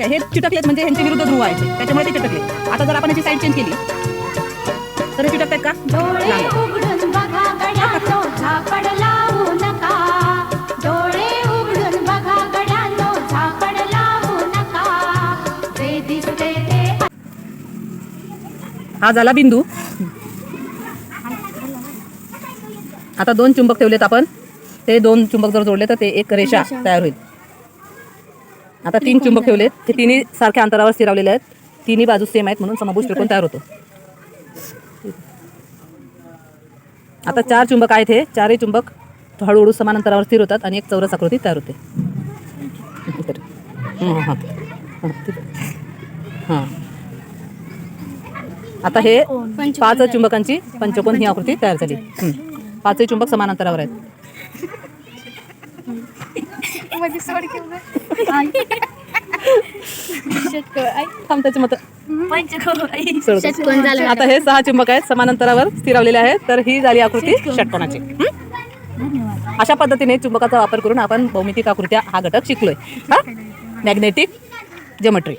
काय हे चिटकलेत म्हणजे ह्यांचे विरुद्ध ध्रुव आहेत त्याच्यामुळे ते चिटकले. आता जर आपण याची साईड चेंज केली तर हे चिटकतात का? डोळे उघडून बघा गड्यांनो झापड लावू नका. डोळे उघडून बघा गड्यांनो झापड लावू नका. जे दिसते ते हा झाला बिंदू. आता 2 चुंबक ठेवलेत आपण. ते 2 चुंबक जर जोडले तर ते एक रेषा तयार होईल. आता 3 चुंबक ठेवलेत. हे तिन्ही सारख्या अंतरावर स्थिरावलेले आहेत. तिन्ही बाजू सेम आहेत म्हणून समभुज त्रिकोण तयार होतो. आता 4 चुंबक आहेत. हे 4ही चुंबक हळूहळू समान अंतरावर स्थिर होतात आणि एक चौरस आकृती तयार होते. हां आता हे 5 चुंबकांची पंचकोन ही आकृती तयार झाली. 5ही चुंबक समान अंतरावर आहेत. आता हे 6 चुंबक आहेत समान अंतरावर स्थिरावलेले आहेत. तर ही झाली आकृती षटकोनाची. अशा पद्धतीने चुंबकाचा वापर करून आपण भौमितिक आकृत्या हा घटक शिकलोय. Magnetic geometry.